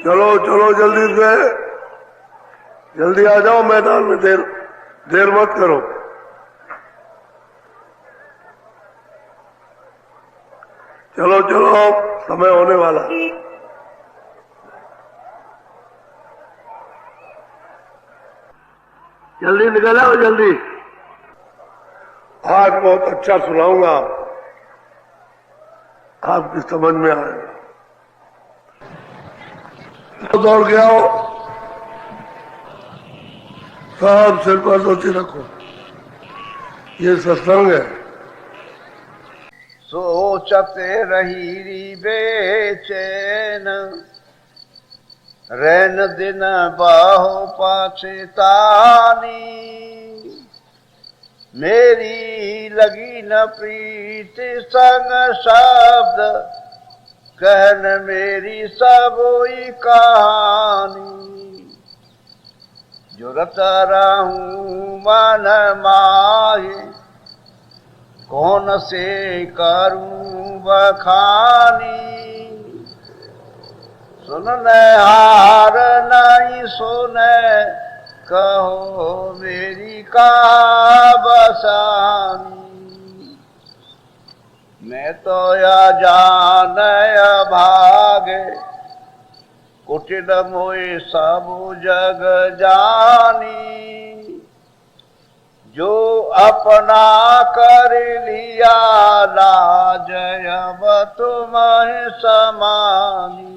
चलो चलो जल्दी से, जल्दी आ जाओ मैदान में, देर मत करो। चलो चलो, समय होने वाला। जल्दी निकल आओ, जल्दी। आज बहुत अच्छा सुनाऊंगा, आपकी समझ में आएगा। तो दौड़ के आओ, सब सिर पर धोती रखो, ये सत्संग है। सोचते रही बेचैन, रैन दिन बाहो पाछे तानी। मेरी लगी न प्रीत संग शब्द, कहन मेरी सबोई कहानी। जो रता रहूं मन माहे, कौन से करूं बखानी। सुनने हार नहीं सुने, कहो मेरी का बसानी। मैं तो या जान भागे, कुटिल मोए सब जग जानी। जो अपना कर लिया लाज, अब तुम्हें समानी।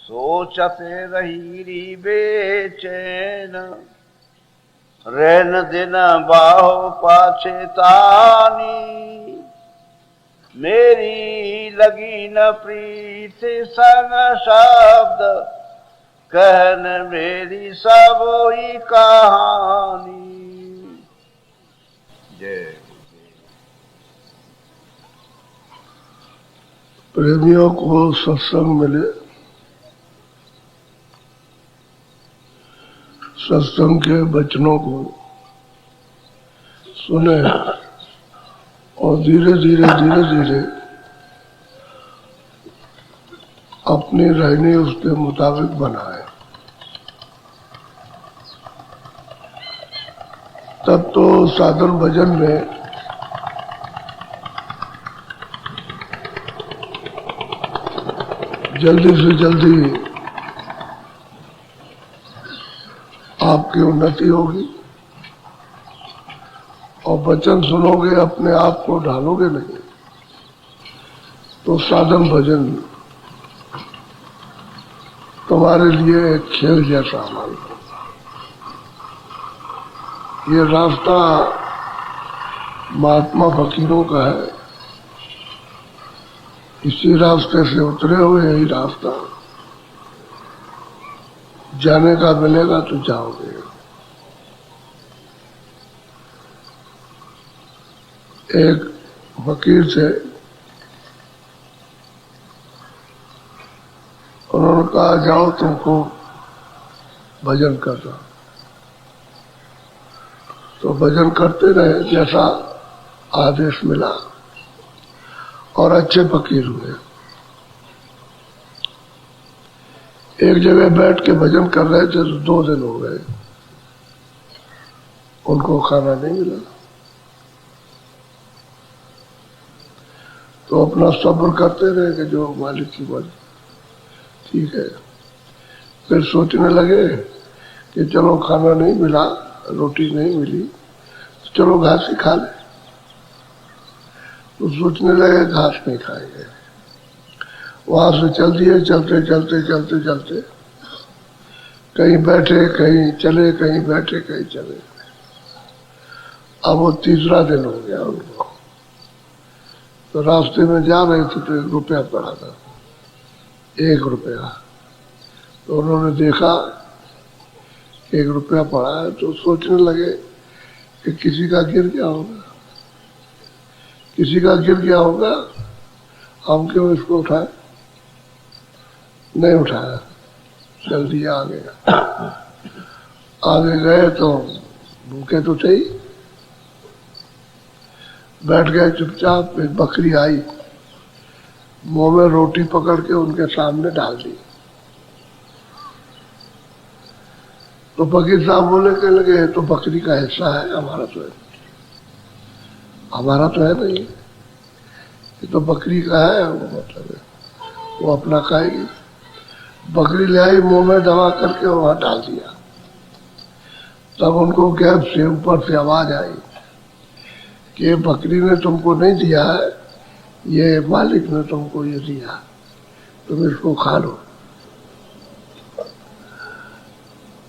सोचते रही बेचैन, रैन दिन बाहो पाछे तानी। मेरी लगी न प्रीत संग शब्द, कहन मेरी सबोई कहानी। जय प्रेमियों को सत्संग मिले, सत्संग के वचनों को सुने और धीरे धीरे अपनी रहनी उसके मुताबिक बनाए, तब तो साधन भजन में जल्दी से जल्दी आपकी उन्नति होगी। और वचन सुनोगे, अपने आप को ढालोगे नहीं, तो साधन भजन तुम्हारे लिए एक खेल जैसा मालूम होगा। ये रास्ता महात्मा फकीरों का है, इसी रास्ते से उतरे हुए, यही रास्ता जाने का मिलेगा तो जाओगे। एक फकीर थे, उन्होंने कहा जाओ तुमको भजन करना। तो भजन करते रहे जैसा आदेश मिला, और अच्छे फकीर हुए। एक जगह बैठ के भजन कर रहे थे तो 2 दिन हो गए, उनको खाना नहीं मिला। तो अपना सब्र करते रहे कि जो मालिक की मर्जी, ठीक है। फिर सोचने लगे कि चलो खाना नहीं मिला, रोटी नहीं मिली, तो चलो घास ही खा ले। तो सोचने लगे घास नहीं खाएंगे। वहां से चल दिए, चलते कहीं बैठे कहीं चले, कहीं बैठे कहीं चले। अब वो 3रा दिन हो गया उनको। तो रास्ते में जा रहे थे तो 1 रुपया पड़ा था, 1 रुपया। तो उन्होंने देखा 1 रुपया पड़ा है, तो सोचने लगे कि किसी का गिर गया होगा, किसी का गिर गया होगा, हम क्यों इसको उठाए। नहीं उठाया, जल्दी आ गया। आगे गए तो भूखे तो थे ही, बैठ गए चुपचाप। एक बकरी आई, मुंह में रोटी पकड़ के उनके सामने डाल दी। तो फकीर साहब बोले के लगे तो बकरी का हिस्सा है, हमारा तो है, हमारा तो है नहीं, ये तो बकरी का है। वो मतलब वो अपना खाएगी। बकरी ले आई, मुंह में दबा करके वहां डाल दिया। तब उनको गैब से ऊपर से आवाज आई कि बकरी ने तुमको नहीं दिया है, ये मालिक ने तुमको ये दिया, तुम इसको खा लो।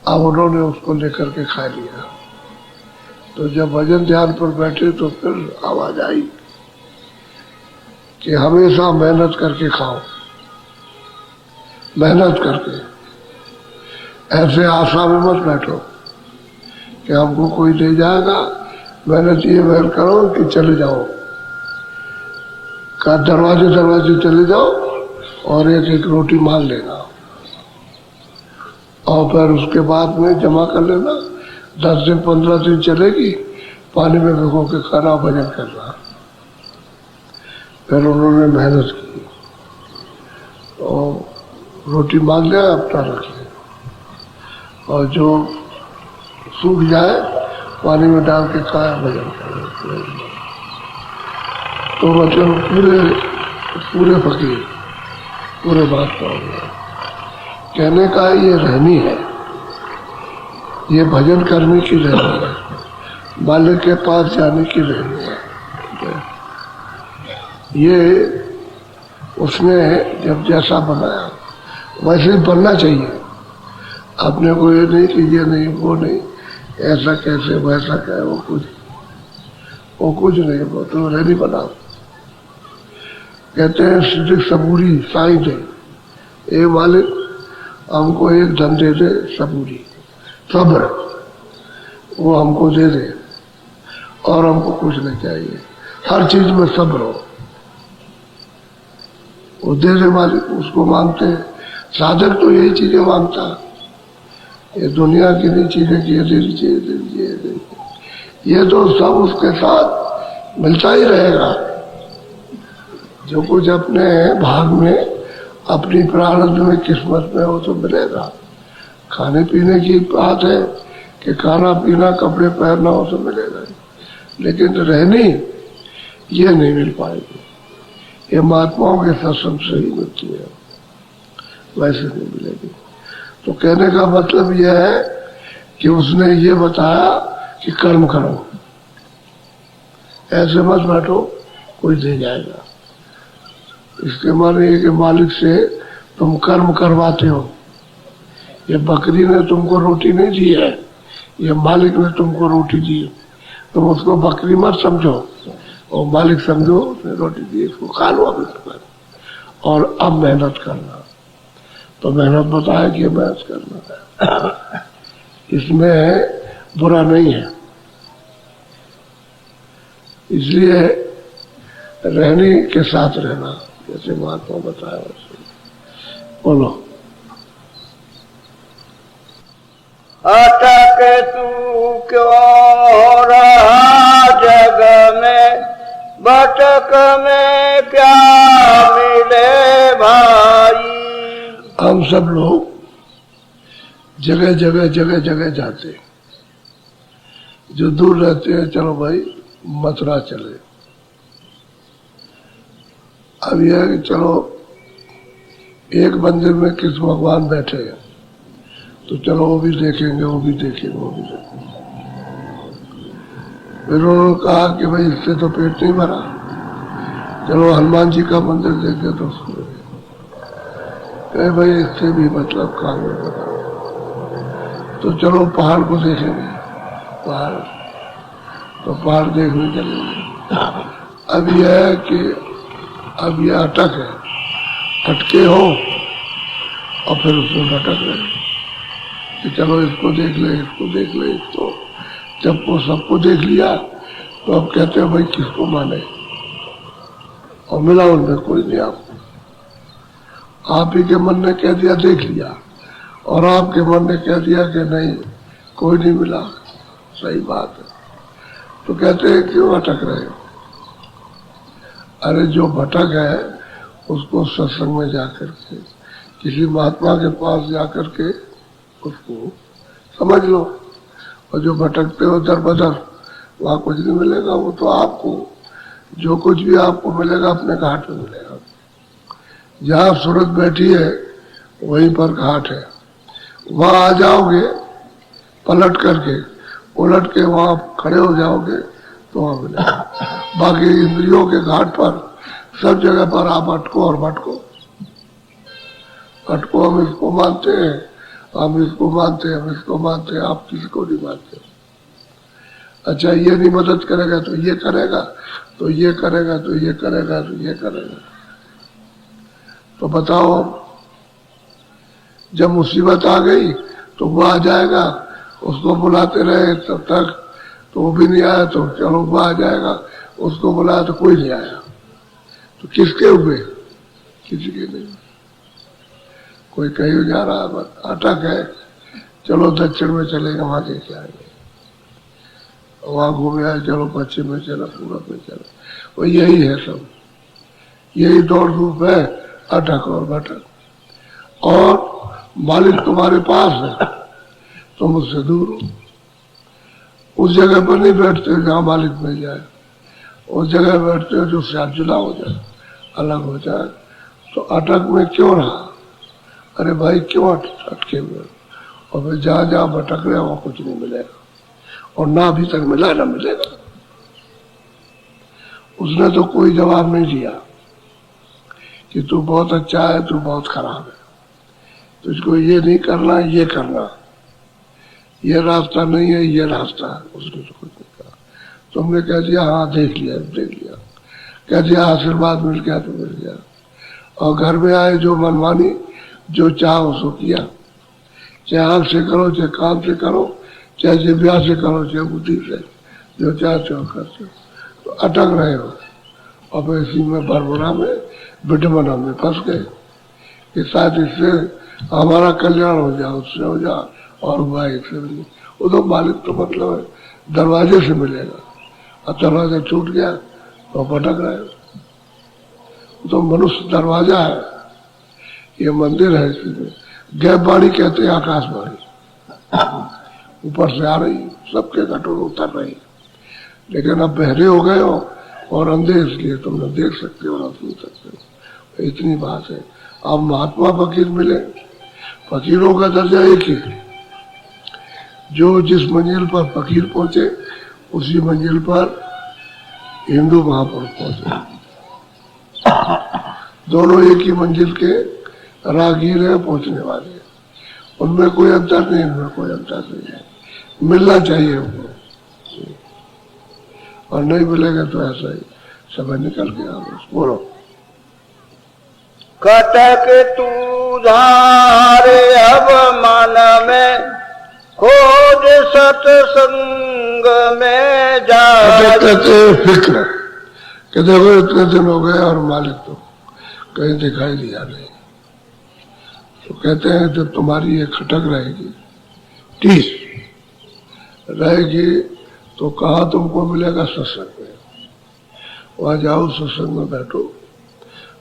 अब उन्होंने उसको लेकर के खा लिया। तो जब भजन ध्यान पर बैठे तो फिर आवाज आई कि हमेशा मेहनत करके खाओ, मेहनत करके, ऐसे आशा में मत बैठो कि हमको कोई दे जाएगा। मेहनत ये महल करो कि चले जाओ, का दरवाजे दरवाजे चले जाओ और एक एक रोटी मार लेना, और फिर उसके बाद में जमा कर लेना। 10 दिन 15 दिन चलेगी, पानी में भिगो के खाना, भजन करना। फिर उन्होंने मेहनत की और रोटी मांग लिया, अपना रख लिया, और जो सूख जाए पानी में डाल के खाया, भजन कर। तो मतलब पूरे फकीर, पूरे बात का हो गया। कहने का ये रहनी है, ये भजन करने की रहनी है, मालिक के पास जाने की रहनी है। ये उसने जब जैसा बनाया वैसे ही बनना चाहिए। अपने को ये नहीं कि ये नहीं वो नहीं, ऐसा कैसे वैसा क्या, वो कुछ नहीं, वो तो रहनी बना। कहते हैं सिद्धिक सबूरी साईं दे, ए मालिक हमको एक धन दे दे, सबूरी सब्र, वो हमको दे दे, और हमको कुछ नहीं चाहिए, हर चीज में सब्र हो, वो दे दे मालिक। उसको मांगते हैं, साधक तो यही चीजें मांगता, ये दुनिया की नहीं चीजें कि ये दे दीजिए, दे दीजिए, ये तो सब उसके साथ मिलता ही रहेगा। जो कुछ अपने भाग में, अपनी प्रारब्ध में, किस्मत में, वो तो मिलेगा। खाने पीने की बात है कि खाना पीना, कपड़े पहनना, वो तो मिलेगा, लेकिन रहनी ये नहीं मिल पाएगी। ये महात्माओं के सत्संग से ही मिलती है, वैसे नहीं मिलेगी। तो कहने का मतलब यह है कि उसने ये बताया कि कर्म करो, ऐसे मत बैठो कोई दे जाएगा। इसके माने ये कि मालिक से तुम कर्म करवाते हो। ये बकरी ने तुमको रोटी नहीं दी है, ये मालिक ने तुमको रोटी दी। तुम उसको बकरी मत समझो और मालिक समझो, उसने रोटी दी, इसको खा लो अभी तक, और अब मेहनत करना। तो मेहनत बताया कि मेहनत करना, इसमें बुरा नहीं है। इसलिए रहने के साथ रहना, जैसे महात्मा बताया वैसे। बोलो। अटक तू क्यों रहा जग में, भटक में क्या मिले भाई। हम सब लोग जगह जगह जगह जगह जाते हैं। जो दूर रहते हैं, चलो भाई मथुरा चले। अब यह है कि चलो एक मंदिर में कृष्ण भगवान बैठे हैं, तो चलो वो भी देखेंगे, वो भी देखेंगे, वो भी देखेंगे। फिर उन्होंने कहा कि भाई इससे तो पेट नहीं भरा, चलो हनुमान जी का मंदिर देखे, तो कहे भाई इससे भी मतलब काम नहीं भरा, तो चलो पहाड़ को देखेंगे। पहाड़, तो पहाड़ देखने चलेंगे। अब यह है कि अब यह अटक है, अटके हो और फिर उसमें भटक रहे कि चलो इसको देख ले, इसको देख ले, इसको। जब वो सबको देख लिया तो अब कहते हैं भाई किसको माने, और मिला उनमें कोई नहीं। आप ही के मन ने कह दिया देख लिया, और आपके मन ने कह दिया कि नहीं कोई नहीं मिला, सही बात है। तो कहते हैं क्यों अटक रहे हो? अरे जो भटक है उसको सत्संग में जाकर के, किसी महात्मा के पास जाकर के उसको समझ लो। और जो भटकते हो दर बदर, वहां कुछ नहीं मिलेगा। वो तो आपको जो कुछ भी आपको मिलेगा अपने घाट में मिलेगा। जहाँ सूरत बैठी है वहीं पर घाट है, वहां आ जाओगे पलट करके, उलट के वहां खड़े हो जाओगे तो वहां मिलेगा। बाकी इंद्रियों के घाट पर सब जगह पर आप अटको और भटको। अटको, हम इसको मानते हैं, हम इसको मानते हैं, हम इसको मानते हैं, आप किसी को नहीं मानते। अच्छा, ये नहीं मदद करेगा तो ये करेगा, तो ये करेगा, तो ये करेगा, तो ये करेगा। तो बताओ, जब मुसीबत आ गई तो वो आ जाएगा, उसको बुलाते रहे तब तक तो वो भी नहीं आया, तो चलो वो आ जाएगा, उसको बुलाया तो कोई नहीं आया। तो किसके हुए? किसी के नहीं। कोई कहीं जा रहा है, अटक है, चलो दक्षिण में चलेगा, वहां देख आएंगे, वहां घूमे आए, चलो पश्चिम में चलो, पूरब में चलो। वो यही है सब, यही दौड़ धूप है, अटक और भटक। और मालिक तुम्हारे पास है, तुम उससे दूर हो। उस जगह पर नहीं बैठते हो जहाँ मालिक मिल जाए, उस जगह बैठते हो जो से जुदा हो जाए, अलग हो जाए। तो अटक में क्यों रहा? अरे भाई क्यों अटके हुए? और फिर जहाँ जहाँ भटक रहे वहां कुछ नहीं मिलेगा, और ना अभी तक मिला ना मिलेगा। उसने तो कोई जवाब नहीं दिया कि तू बहुत अच्छा है, तू बहुत खराब है, तुझको ये नहीं करना, ये करना, ये रास्ता नहीं है, ये रास्ता है। उसने तो कुछ नहीं कहा। तुमने कह दिया हाँ देख लिया, देख लिया, कह दिया आशीर्वाद मिल गया तो मिल गया। और घर में आए जो मनमानी, जो चाह उसको किया, चाहे आंख से करो, चाहे कान से करो, चाहे जिब्या से करो, चाहे बुद्धि से, जो चाहते हो करते हो। तो अटक रहे हो, और इसी में बड़बड़ा में, विडम्बना में फंस गए कि शायद इससे हमारा कल्याण हो जाए, उससे हो जाए, और हुआ इससे भी नहीं। वो तो मालिक तो मतलब दरवाजे से मिलेगा, और दरवाजा छूट गया तो भटक रहे हो। तो मनुष्य दरवाजा है, ये मंदिर है, इसमें गैबवाणी कहते हैं, आकाशवाणी ऊपर से आ रही, सबके घटों उतर रही। लेकिन अब बहरे हो गए हो और अंधे, इसलिए तुम न देख सकते हो न सुन सकते हो। इतनी बात है। अब महात्मा फकीर मिले, फकीरों का दर्जा एक ही, जो जिस मंजिल पर फकीर पहुंचे उसी मंजिल पर हिंदू महापुरुष पहुंचे। दोनों एक ही मंजिल के राहगीर है, पहुंचने वाले हैं। उनमें कोई अंतर नहीं, उनमें कोई अंतर नहीं है। मिलना चाहिए उनको, और नहीं मिलेगा तो ऐसा ही समय निकल गया। बोलो। कटक तू धारे अब मन में, खोज सत्संग में जा। फिक्र कि देखो इतने दिन हो गए और मालिक तो कहीं दिखाई दिया नहीं। तो कहते हैं जब तुम्हारी ये खटक रहेगी, टीस रहेगी, तो कहाँ तुमको मिलेगा? सत्संग में। वहां जाओ, सत्संग में बैठो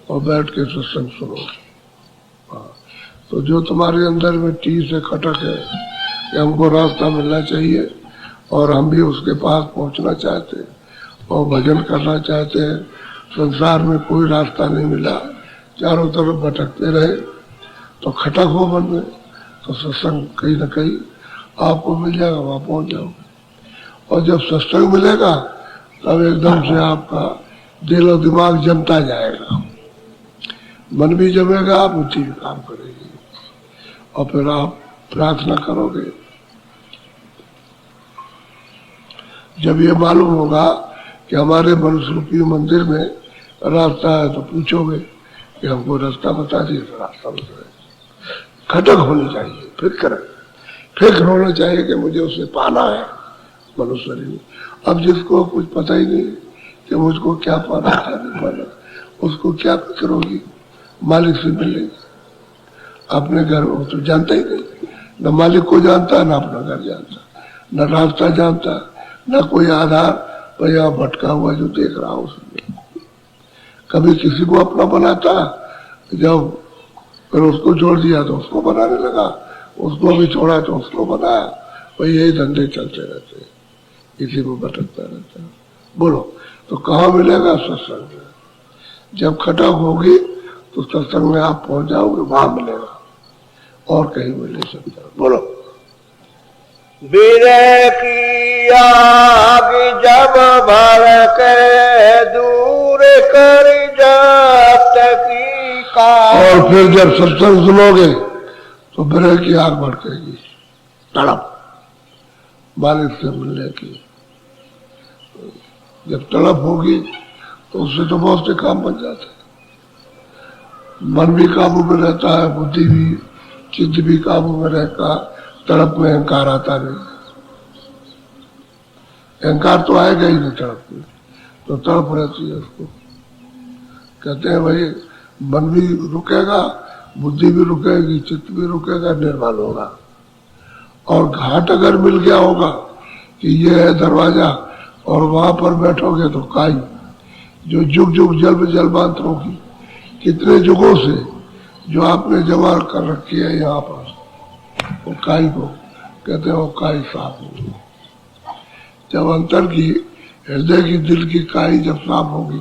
और बैठ के सत्संग सुनो। तो जो तुम्हारे अंदर में टीस है, खटक है कि हमको रास्ता मिलना चाहिए और हम भी उसके पास पहुंचना चाहते हैं और भजन करना चाहते हैं, संसार में कोई रास्ता नहीं मिला, चारों तरफ भटकते रहे, तो खटक हो मन में, तो सत्संग कहीं ना कहीं आपको मिल जाएगा, वहां पहुंच जाओगे। और जब सत्संग मिलेगा तब एकदम से आपका दिल और दिमाग जमता जाएगा, मन भी जमेगा, बुद्धि भी काम करेगी, और फिर आप प्रार्थना करोगे। जब ये मालूम होगा कि हमारे मनुष्य रूपी मंदिर में रास्ता है, तो पूछोगे कि हमको रास्ता बता दिए, तो रास्ता बताए। खटक होनी चाहिए, फिक्र होना चाहिए कि मुझे उसे पाना है मनुष्य शरीर। अब जिसको कुछ पता ही नहीं कि मुझको क्या पाना, क्या नहीं पाना, उसको क्या फिक्र होगी? मालिक से मिलेगी। अपने घर वो तो जानता ही नहीं, न मालिक को जानता, न अपना घर जानता, न रास्ता जानता, न कोई आधार पर यहाँ भटका हुआ जो देख रहा हो उसमें। कभी किसी को अपना बनाता, जब फिर उसको छोड़ दिया तो उसको बनाने लगा, उसको भी छोड़ा तो उसको बनाया। वही यही धंधे चलते रहते हैं, इसी में भटकता रहता है। बोलो तो कहाँ मिलेगा? सत्संग में। जब खटक होगी तो सत्संग में आप पहुंच जाओगे, वहां मिलेगा, और कहीं मिल नहीं सकता। बोलो। विरह की आग जब भड़के दूर कर जात की का। और फिर जब सत्संग सुनोगे तो विरह की आग भड़केगी, तड़प मालिक से मिलने की। जब तड़प होगी तो उससे तो बहुत से काम बन जाते हैं। मन भी काबू में रहता है, बुद्धि भी, चित्त भी काबू में रहता। तड़प में अहंकार आता नहीं, अहंकार तो आएगा ही नहीं तड़प में, तो तड़प रहती है उसको। कहते हैं भाई मन भी रुकेगा, बुद्धि भी रुकेगी, चित्त भी रुकेगा, निर्मल होगा। और घाट अगर मिल गया होगा कि ये है दरवाजा और वहां पर बैठोगे तो काई, जो जुग जुग जल जलमांतरों की कितने जुगों से जो आपने जमा कर रखी है यहाँ पर, वो काई को कहते हैं, वो काई साफ होगी। जब अंतर की, हृदय की, दिल की काई जब साफ होगी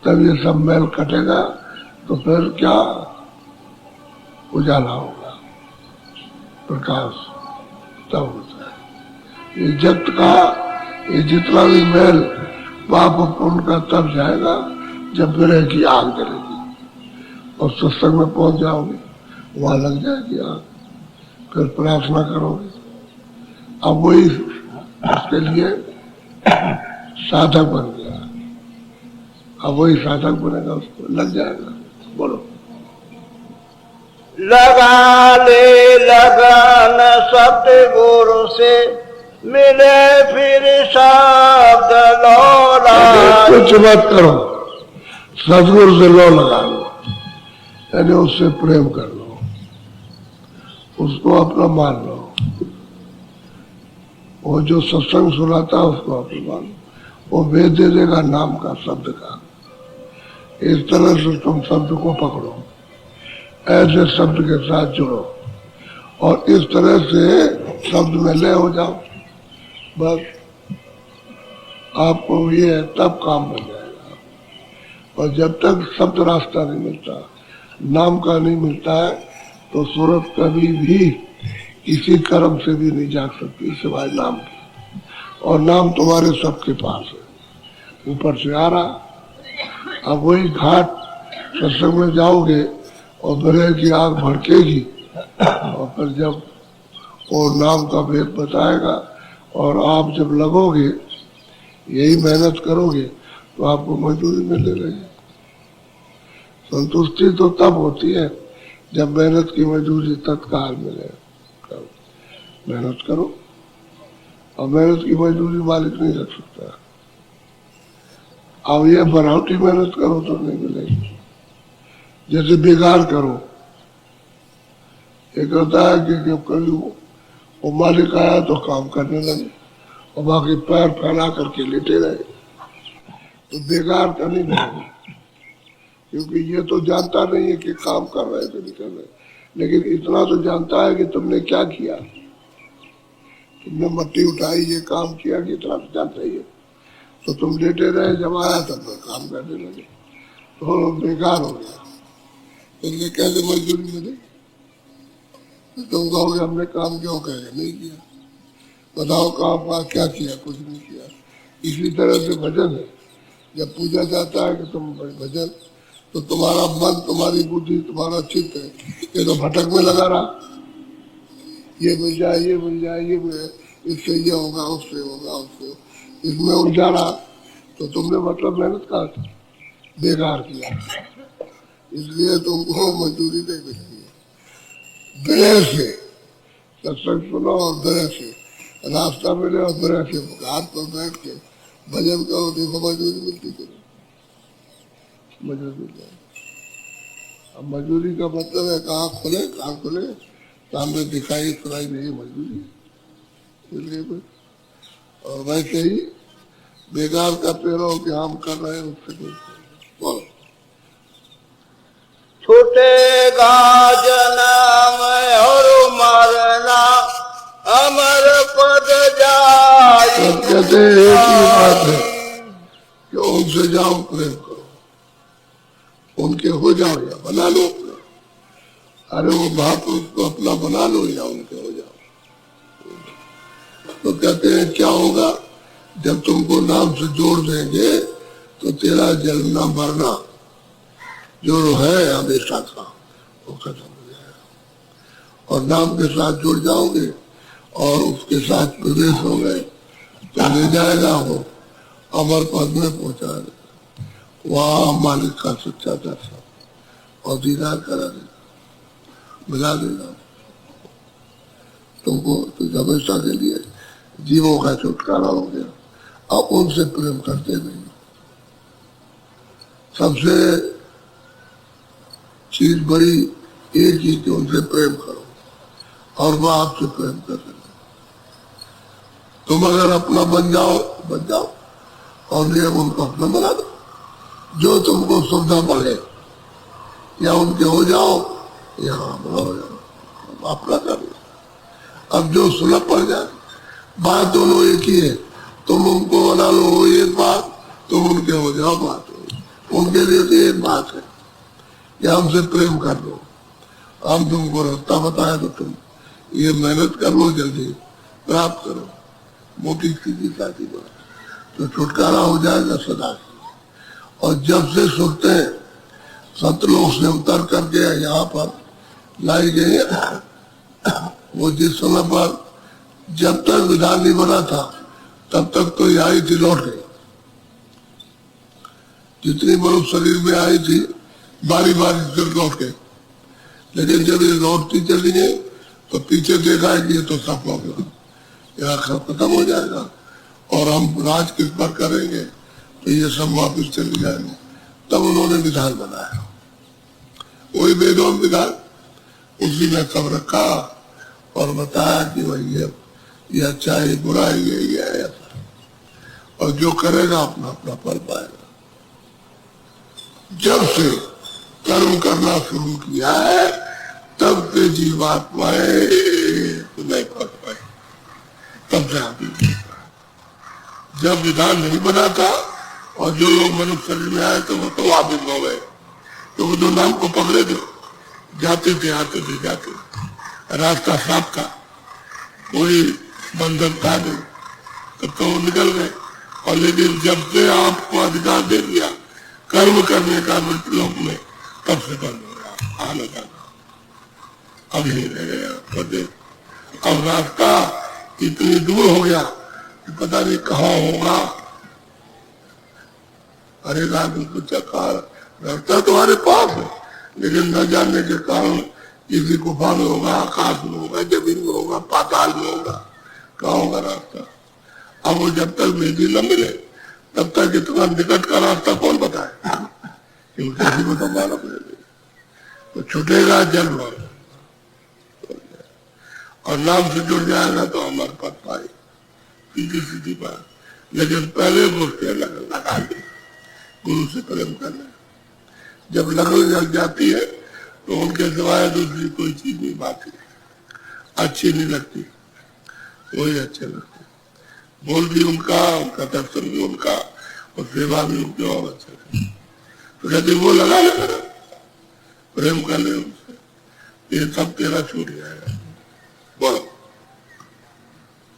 तब ये सब मैल कटेगा, तो फिर क्या उजाला होगा, प्रकाश तब होता है। ये जगत का ये जितना भी मैल पाप पुण्य का तब जाएगा जब विरह की आग जलेगी, और सत्संग में पहुंच जाओगे, वहां लग जाएगी आग। फिर प्रार्थना करोगे, अब वही उसके लिए साधक बन गया, अब वही साधक बनेगा, उसको लग जाएगा। बोलो। लगा ले लगन सतगुरु से मिले फिर शब्द लौला। कुछ मत करो, सतगुरु से लो लगा लो, यानी उससे प्रेम कर लो, उसको अपना मान लो। वो जो सत्संग सुनाता है उसको अपना मान लो, वो भेज दे देगा नाम का, शब्द का। इस तरह से तुम शब्द को पकड़ो, ऐसे शब्द के साथ जुड़ो, और इस तरह से शब्द में लय हो जाओ। बस आपको ये तब काम बन जाएगा। और जब तक शब्द रास्ता नहीं मिलता, नाम का नहीं मिलता है, तो सूरत कभी भी किसी कर्म से भी नहीं जाग सकती सिवाय नाम की। और नाम तुम्हारे सबके पास है, ऊपर से आ रहा। अब वही घाट सत्संग में जाओगे और विरह की आग भड़केगी, और फिर जब वो नाम का भेद बताएगा और आप जब लगोगे, यही मेहनत करोगे, तो आपको मजदूरी मिलने लगेगी। संतुष्टि तो तब होती है जब मेहनत की मजदूरी तत्काल मिले। मेहनत करो, और मेहनत की मजदूरी मालिक नहीं रख सकता। अब ये बनावटी मेहनत करो तो नहीं मिलेगी। जैसे बेकार करो, एक होता है कि जब कर लूं, वो मालिक आया तो काम करने लगे, और बाकी पैर फैला करके लेटे रहे, तो बेकार का नहीं मिलेगा। क्योंकि ये तो जानता नहीं है कि काम कर रहे थे नहीं कर रहे, लेकिन इतना तो जानता है कि तुमने क्या किया। तुमने मट्टी उठाई, ये काम किया, कि इतना तो जानता ही है। तो तुम लेटे रहे, जब आया तब काम करने लगे, तो बेकार हो गया। इनके कैसे मजदूरी मिलेगी? तुम कहोगे हमने काम क्यों करेगा, नहीं किया। बताओ काम का क्या किया? कुछ नहीं किया। इसी तरह से भजन है, जब पूजा जाता है कि तुम भजन, तो तुम्हारा मन, तुम्हारी बुद्धि, तुम्हारा चित्त है, ये तो भटक में लगा रहा। ये मिल जाए, ये मिल जाए, ये मिल, इससे ये होगा, उससे होगा, उससे, इसमें उलझा रहा, तो तुमने मतलब मेहनत कहा था, बेकार किया। इसलिए तुमको मजदूरी नहीं मिलती है। विरह से सत्संग सुनो और विरह से रास्ता मिले, और विरह से घाट पर बैठ के भजन करो, देखो मजदूरी मिलती करो, मजदूरी मिल जाए। अब मजदूरी का मतलब है कहाँ खुले, कहाँ खुले, सामने दिखाई सुनाई नहीं, मजदूरी। इसलिए कुछ और वैसे ही बेकार करते रहो कि हम कर रहे हैं, उससे कुछ। छूटेगा जन्म और मरना अमर पद जाई। सब कहते हैं एक ही बात है कि उनसे जाओ प्रेम करो, उनके हो जाओ या बना लो अपने। अरे वो महापुरुष को अपना बना लो या उनके हो जाओ। तो कहते हैं क्या होगा, जब तुमको नाम से जोड़ देंगे तो तेरा जन्मना मरना जो है हमेशा का वो खत्म हो जाएगा, और नाम के साथ जुड़ जाओगे और उसके साथ प्रवेश हो गए तो ले जाएगा वो अमर पद में पहुंचा देगा, वहां मालिक का सच्चा दर्शन और दीदार करा देगा, मिला देगा तुमको। तो हमेशा के लिए जीवों का छुटकारा हो गया। अब उनसे प्रेम करते नहीं, सबसे चीज बड़ी एक ही कि उनसे प्रेम करो और वह आपसे प्रेम कर देंगे। तुम अगर अपना बन जाओ और ये उनको अपना बना दो, जो तुमको सुविधा मिले या उनके हो जाओ या अपना हो जाओ, अपना कर लो। अब जो सुलभ पड़ जाए, बात दोनों एक ही है, तुम उनको बना लो वो एक बात, तुम उनके हो जाओ बात हो। उनके लिए तो एक बात है कि हमसे प्रेम कर लो, हम तुमको रास्ता बताए तो तुम ये मेहनत कर लो, जल्दी प्राप्त करो, मोटी सीधी साथी बात, तो छुटकारा हो जाएगा सदा से। और जब से सुनते हैं सतलोक से उतर करके यहाँ पर लाई गई, वो जिस समय पर जब तक विधान नहीं बना था तब तक तो ये आई थी, लौट गई। जितनी मनुष्य शरीर में आई थी बारी बारी से लौट गई, लेकिन जब ये लौटती चली गई तो पीछे देखा है कि ये तो सब हो गया, यहाँ खत्म हो जाएगा और हम राज किस पर करेंगे, तो ये सब वापिस चले जाएंगे। तब उन्होंने विधान बनाया, वही वेदों में विधान उसी में सब रखा और बताया कि भाई ये अच्छा है, बुरा है, ये ऐसा, और जो करेगा अपना अपना फल पाएगा। जब से कर्म करना शुरू किया है तब से जीवात्माएं नहीं पहुंच पाई, तब से आप जब विधान नहीं बना था और जो लोग मनुष्य शरीर में आए थे वो तो वापिस हो गए, तो वो दो नाम को पकड़े थे, जाते थे आते थे जाते, रास्ता साफ था, कोई बंधन था नहीं, तब तो वो निकल गए। और लेकिन जब से आपको अधिकार दे दिया कर्म करने का मृत्युलोक में, तब से बंद हो गया आने जाना, अब नहीं रह गया। अब रास्ता इतनी दूर हो गया कि पता नहीं कहाँ होगा। अरे आदमी को कहा रास्ता तुम्हारे पास है, लेकिन न जानने के कारण किसी गुफा में होगा, आकाश में होगा, जमीन में होगा, पाताल में होगा, कहाँ होगा रास्ता। अब वो जब तक मेरी न मिले तब तक इतना निकट का रास्ता कौन बताए, क्योंकि किसी को तो मालूम नहीं, तो छूटेगा जन्म और नाम से जुड़ जाएगा तो हमारे पद पाए सीधी सीधी बात। लेकिन पहले उसके लगा दी, गुरु से प्रेम करना, जब लगन लग जाती है तो उनके सिवाय दूसरी कोई चीज नहीं बाकी अच्छी नहीं लगती, वही अच्छे लगते, बोल भी उनका दर्शन भी उनका और सेवा भी उनकी और अच्छे। तो कहते वो लगा लेना, प्रेम कर ले उनसे, ये सब तेरा छूट जाएगा। बोलो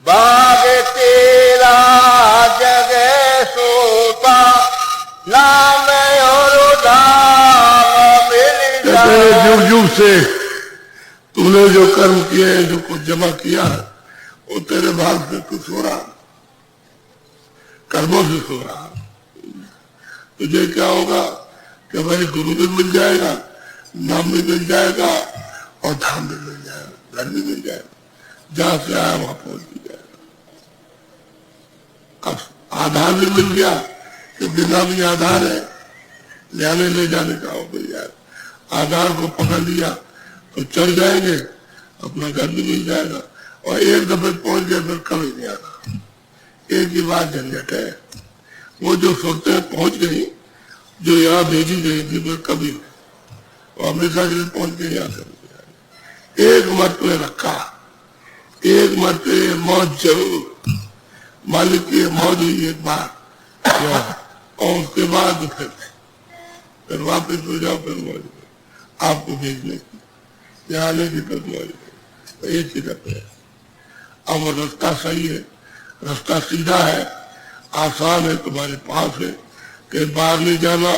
बाग तेरा जगह सोता नाम और धाम मिल जाए। युग युग से तूने जो कर्म किए हैं, जो कुछ जमा किया है, वो तेरे भाग से कुछ हो रहा, कर्मों से हो रहा। तुझे क्या होगा कि भाई गुरु भी मिल जाएगा, नाम भी मिल जाएगा और धाम भी मिल जाएगा, घर भी मिल जाएगा, जहां से आया वहां पहुंच भी जाएगा। अब आधार भी मिल गया कि बिना भी आधार है, लेने ले जाने का हो मिल जाएगा। आधार को पकड़ लिया तो चढ़ जाएंगे, अपना घर भी मिल जाएगा और एक दफे पहुंच गए फिर कभी नहीं आता। एक ही बात झंझट है, वो जो सोचते हैं पहुंच गई, जो यहाँ भेजी गई थी फिर कभी नहीं, तो हमेशा के लिए पहुंच के यहाँ कर एक मरतबे रखा, एक मरतबे मौज जरूर, मालिक की मौज हुई एक बार और उसके बाद फिर वापस हो जाओ, फिर मौज आपको भेजने की, यहाँ आने की फिर मौज, तो एक ही रहते हैं। अब वो रास्ता सही है, रास्ता सीधा है, आसान है, तुम्हारे पास है, कहीं बाहर नहीं जाना,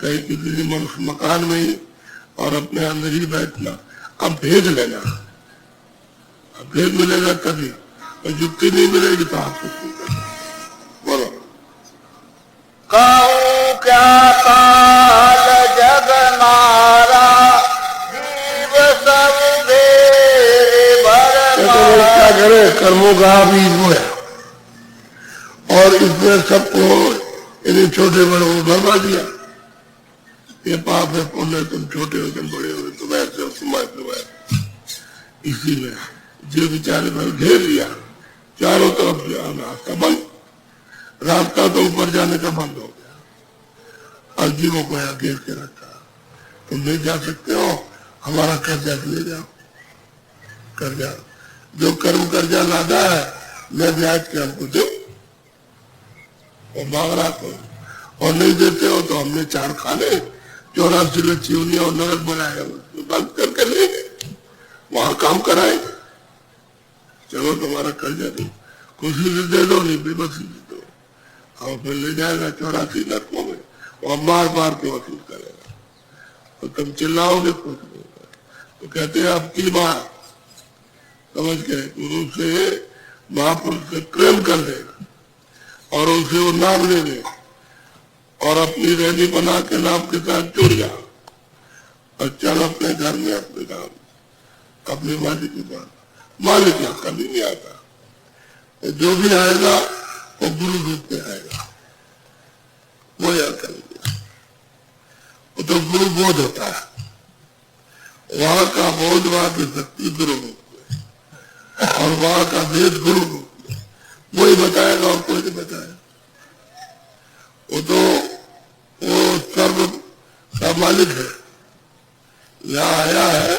कहीं किसी मनुष्य मकान में ही, और अपने अंदर ही बैठना। अब भेज लेना, अब भेज मिलेगा तभी, और जुक्ति नहीं मिलेगी तो आप कुछ नहीं करना। बोलो कहूँ क्या काल जग मारा, जीव सब भेद भर क्या करे, कर्मों का बीज वो है, और इसमें सबको इन्हें छोटे बड़े को भरवा दिया। ये पाप है, पुण्य, तुम छोटे हो तुम बड़े हो, तुम ऐसे हो तुम ऐसे हो, इसी में जो बेचारे पर घेर लिया, चारों तरफ से रास्ता बंद, रास्ता तो ऊपर जाने का बंद हो गया, और जीवों को यहाँ घेर के रखा, तुम नहीं जा सकते हो, हमारा कर्जा ले जाओ, कर्जा जो कर्म कर्जा लादा है मैं ब्याज के हमको दो, और मांग रहा को, और नहीं देते हो तो हमने 4 खाने 84 लच्छी और नगद बनाए, बंद करके लेंगे, वहां काम कराएंगे, चलो तुम्हारा कर्जा दो, खुशी से दे दो, नहीं बेबसी दे दो, और फिर ले जाएगा 84 लखों में, और मार मार के वसूल करेगा, और तुम चिल्लाओगे कुछ नहीं, तो कहते हैं अब की बात समझ के गुरु से महापुरुष से प्रेम कर लेगा, और उसे वो नाम ले ले, और अपनी रैली बना के नाम के साथ जुड़ जा, और चल अपने घर में अपने काम, अपने मालिक की बात, मालिक यहाँ कभी नहीं आता, जो भी आएगा वो गुरु रूप में आएगा, वो याद करेंगे, वो तो गुरु बोध होता है, वहां का बोध वहां की शक्ति गुरु रूप में, और वहां का वेद गुरु रूप में, वही बताएगा और कोई नहीं बताएगा, वो तो वो सर्व का मालिक है, यहाँ आया है,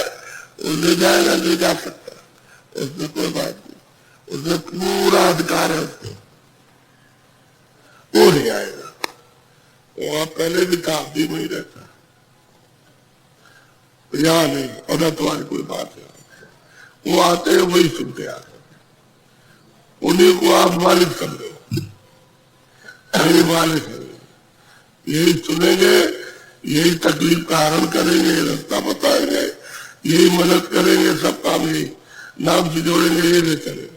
वो ले जाएगा, ले जा सकता है, उसमें कोई बात नहीं, उसमें पूरा अधिकार है उसको, वो नहीं आएगा, वहां पहले भी था, अभी वही रहता है, यहाँ नहीं, और न तुम्हारी कोई बात है, वो आते हैं वही सुनते आते, उन्हीं को आप मालिक समझो, यही मालिक है, यही सुनेंगे, यही तकलीफ का हरण करेंगे, रास्ता बताएंगे, यही मदद करेंगे, सब काम यही नाम से जोड़ेंगे, ये ले चलेंगे,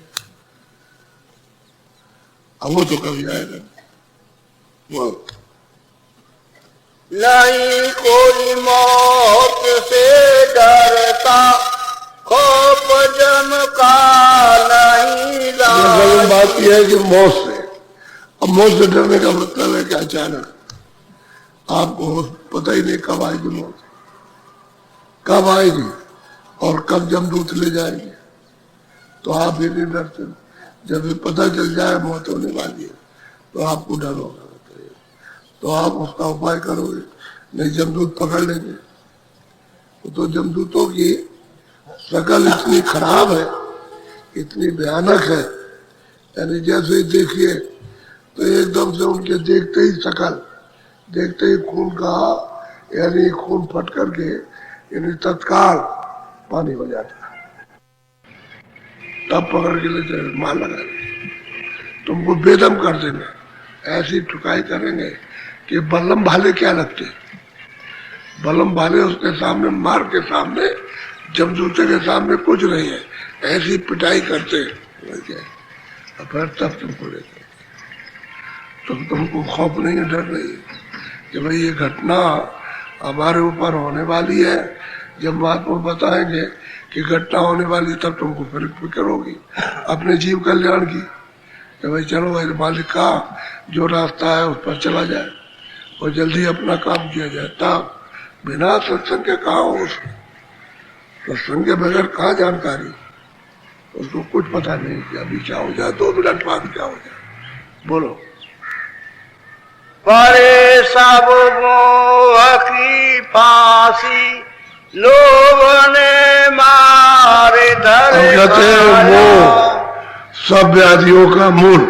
अब वो तो कभी आएगा वो नहीं कोई मौत से डरता, खौफ जम का नहीं लाज। बात यह है कि मौत से, अब मौत से डरने का मतलब है कि अचानक आपको पता ही नहीं कब आएगी मौत, कब आएगी और कब जमदूत ले जाएंगे, तो आप भी नहीं डरते। जब भी पता चल जाए मौत होने वाली है तो आपको डर होगा, तो आप उसका उपाय करोगे, नहीं जमदूत पकड़ लेंगे। तो जमदूतों की शकल इतनी खराब है, इतनी भयानक है, यानी जैसे ही देखिए तो एकदम से उनके देखते ही शकल, देखते ही खून का, यानी खून फट करके यानी तत्काल पानी हो जाता है, तब पकड़ के ले जाए, मार लगा तुमको बेदम कर देंगे, ऐसी ठुकाई करेंगे कि बल्लम भाले क्या लगते, बल्लम भाले उसके सामने, मार के सामने, जमदूते के सामने कुछ नहीं है, ऐसी पिटाई करते और फिर तब तुमको लेते, तुमको खौफ नहीं है, डर नहीं है कि भाई ये घटना हमारे ऊपर होने वाली है। जब महात्मा बताएंगे कि घटना होने वाली, तब तुमको फिर फिक्र होगी अपने जीव कल्याण की, कि भाई चलो भाई मालिक का जो रास्ता है उस पर चला जाए और जल्दी अपना काम किया जाए। तब बिना सत्संग के कहा हो, सत्संग के बगैर कहाँ जानकारी, उसको कुछ पता नहीं कि अभी क्या हो जाए, 2 मिनट बाद क्या हो जाए। बोलो। परे सब मोह की फांसी, लोभ ने मारे धरे कहते हैं मोह सब व्याधियों का मूल।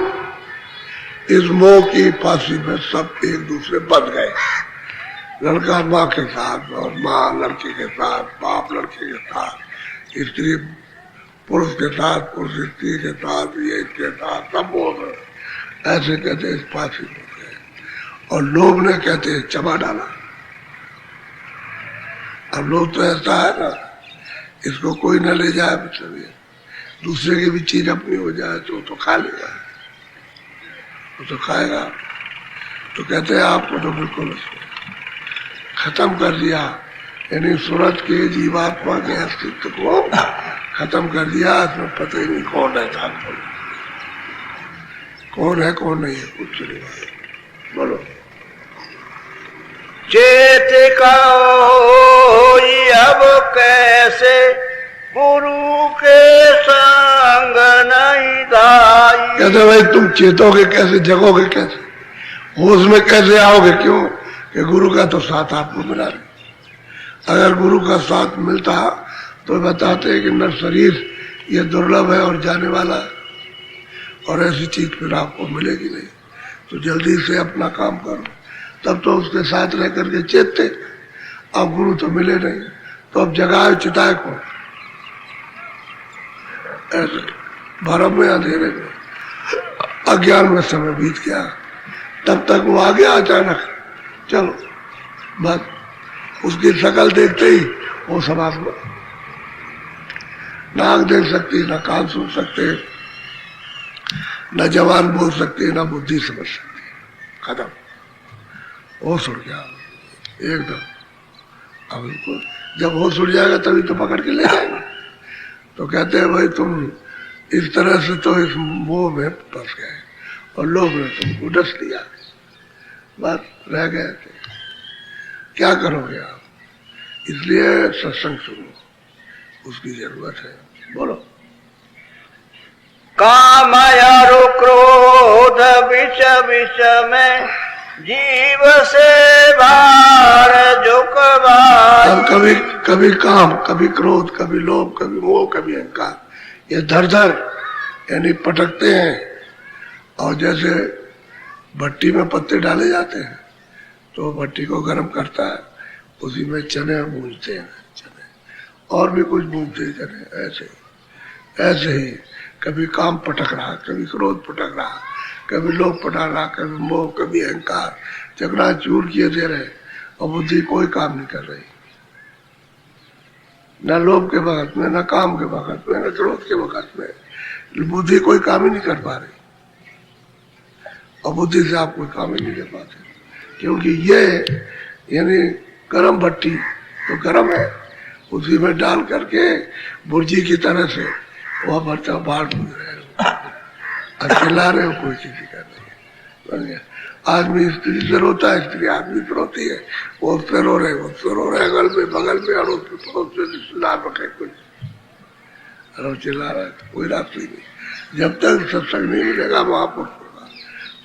इस मोह की फांसी में सब एक दूसरे बंध गए। लड़का माँ के साथ और माँ लड़के के साथ, बाप लड़के के साथ, स्त्री पुरुष के साथ, पुरुष स्त्री के साथ, ये इसके साथ सब मोह ऐसे कहते इस फांसी में गए। और लोभ ने कहते चबा डाला। अब लोग तो ऐसा है ना, इसको कोई न ले जाए, मतलब दूसरे की भी चीज अपनी हो जाए तो खा लेगा, वो तो खाएगा। तो कहते हैं आपको तो बिल्कुल खत्म कर दिया, यानी सूरत के जीवात्मा के अस्तित्व को खत्म कर दिया। इसमें पता ही नहीं कौन है था, कौन है कौन नहीं है, कुछ नहीं। बोलो चेत कहो अब कैसे गुरु के संग नहीं दाई। कहते भाई तुम चेतोगे कैसे, जगोगे कैसे, होश में कैसे आओगे? क्यों कि गुरु का तो साथ आपको मिला नहीं। अगर गुरु का साथ मिलता तो बताते हैं कि नर शरीर ये दुर्लभ है और जाने वाला है, और ऐसी चीज फिर आपको मिलेगी नहीं। तो जल्दी से अपना काम करो। तब तो उसके साथ रह करके चेतते। अब गुरु तो मिले नहीं, तो अब जगाए चिताए को ऐसे भरम में, अंधेरे में, अज्ञान में समय बीत गया। तब तक वो आ गया अचानक, चलो बस उसकी शक्ल देखते ही वो समाप्त हुआ। नाक देख सकती, न कान सुन सकते, न जवान बोल सकती, न बुद्धि समझ सकती, खत्म, होश उड़ गया एकदम। अब इनको जब होश उड़ जाएगा तभी तो पकड़ के ले जाएंगे। तो कहते हैं भाई तुम इस तरह से तो इस मोह में फंस गए और लोग ने तुमको डस दिया, बस रह गए थे। क्या करोगे आप? इसलिए सत्संग सुनो, उसकी जरूरत है। बोलो काम और क्रोध विष विष में जीव से भार झुकवाई। और कभी काम, कभी क्रोध, कभी लोभ, कभी मोह, कभी अहंकार, ये धर धर यानी पटकते हैं। और जैसे भट्टी में पत्ते डाले जाते हैं तो भट्टी को गर्म करता है, उसी में चने भूनते हैं, चने और भी कुछ भूनते हैं चने। ऐसे ही कभी काम पटक रहा, कभी क्रोध पटक रहा, कभी लोभ पटक रहा, कभी मोह, कभी अहंकार चकनाचूर किए दे रहे, और बुद्धि कोई काम नहीं कर रही। न लोभ के वक्त में, न काम के वक्त में, न क्रोध के वक्त में बुद्धि कोई काम ही नहीं कर पा रही। और बुद्धि से आप कोई काम ही नहीं कर पाते, क्योंकि ये यानी गरम भट्टी तो गरम है, उसी में डाल करके बुर्जी की तरह से वह बर्तन बाहर भून रहे हो और चिल्ला रहे हो, कोई किसी का नहीं है। आदमी स्त्री से रोता है, स्त्री आदमी से रोती है, वो उससे रो रहे, वो उससे रो रहे, अगल में बगल में अड़ोस में पड़ोस में रिश्तेदार रखे, कुछ अरे चिल्ला रहा है, कोई रास्ता नहीं। जब तक सत्संग नहीं मिलेगा महापुरुष होगा,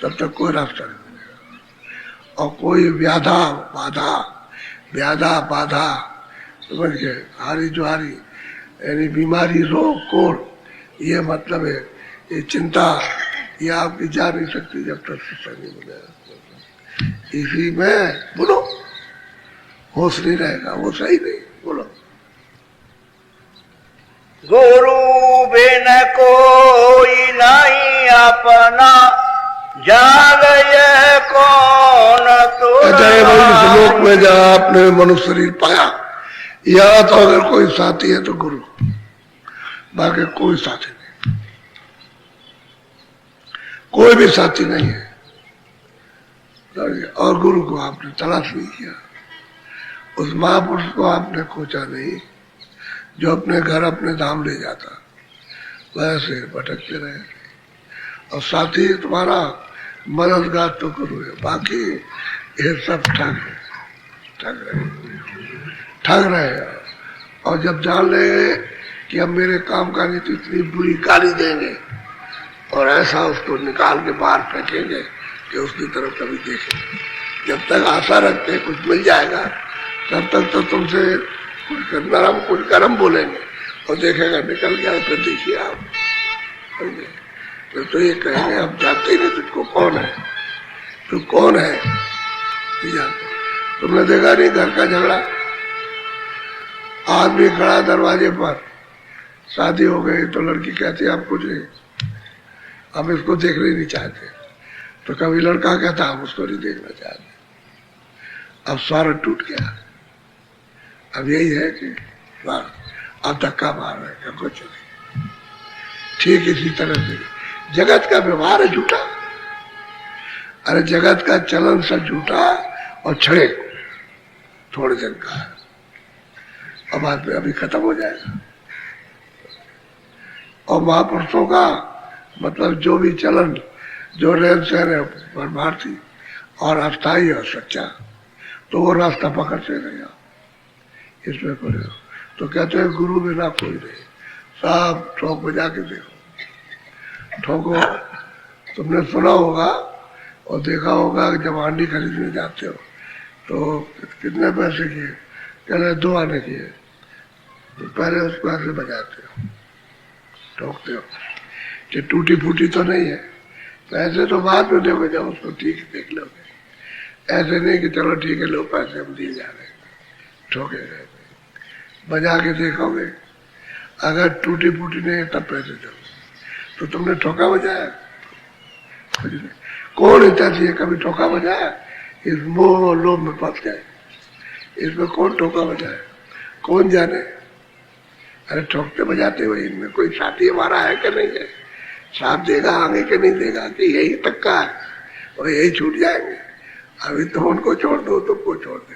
तब तक कोई रास्ता नहीं मिलेगा। और कोई व्याधा बाधा समझ गए, हारी जुहारी यानी बीमारी, रोग, कोड़, ये मतलब है ये चिंता, ये आपकी जा नहीं सकती जब तक सत्संग नहीं मिलेगा। इसी में बोलो होश नहीं रहेगा, वो सही नहीं। बोलो गुरु बिन कोई नहीं अपना, जाग यह कौन तो। इस लोक में जहाँ आपने मनुष्य शरीर पाया, यहाँ तो अगर कोई साथी है तो गुरु, बाकी कोई साथी नहीं, कोई भी साथी नहीं है। और गुरु को आपने तलाश नहीं किया, उस महापुरुष को आपने खोजा नहीं जो अपने घर अपने धाम ले जाता, वैसे भटकते रहे। और साथी तुम्हारा मददगार तो गुरु है, बाकी ये सब ठग रहे। और जब जान लेंगे कि अब मेरे काम का नहीं तो इतनी बुरी गाली देंगे और ऐसा उसको निकाल के बाहर फेंकेंगे कि उसकी तरफ कभी देखेंगे। जब तक आशा रखते कुछ मिल जाएगा, तब तक तो तुमसे कुछ कर्म बोलेंगे और देखेगा निकल गया तो देखिए आप, तो ये कहेंगे हम जानते ही नहीं तुझको कौन है, तू कौन है नहीं जानते। तुमने देखा नहीं घर का झगड़ा, आदमी खड़ा दरवाजे पर, शादी हो गई तो लड़की कहती है हम कुछ नहीं, हम इसको देखना ही नहीं चाहते, तो कभी लड़का कहता हम उसको नहीं देखना चाहते। अब सारा टूट गया, अब यही है कि अब धक्का मार रहे हैं, कुछ नहीं। ठीक इसी तरह से जगत का व्यवहार है झूठा, अरे जगत का चलन सब झूठा और छड़े थोड़े दिन का, अब बाद में अभी खत्म हो जाएगा। और महापुरुषों का मतलब जो भी चलन, जो रहन सहन है परमार्थी और अस्थायी और सच्चा, तो वो रास्ता पकड़ते रहेगा, इसमें पड़े। तो कहते हैं गुरु बिना कोई नहीं, सब ठोक बजा के देखो, ठोको। तुमने सुना होगा और देखा होगा कि जब हांडी खरीदने जाते हो तो कितने पैसे किए, कहते 2 आने किए, तो पहले उस पैसे बजाते हो, ठोकते हो कि टूटी फूटी तो नहीं है, पैसे तो बाद में दोगे जब उसको ठीक देख लोगे, ऐसे नहीं कि चलो ठीक है लो पैसे हम दिए जा रहे हैं, ठोके गए। बजा के देखोगे अगर टूटी फूटी नहीं है तब पैसे दो, तो तुमने ठोका बजाया, कौन इतना चाहिए कभी ठोका बजाया, इस मोह और लोभ में फंस गए, इसमें कौन ठोका बजाया, कौन जाने। अरे ठोकते बजाते हुए इनमें कोई साथी हमारा है कि नहीं है, साथ देगा आगे के नहीं देगा, कि यही तक का है और यही छूट जाएंगे। अभी तो उनको छोड़ दो, तुमको छोड़ दे,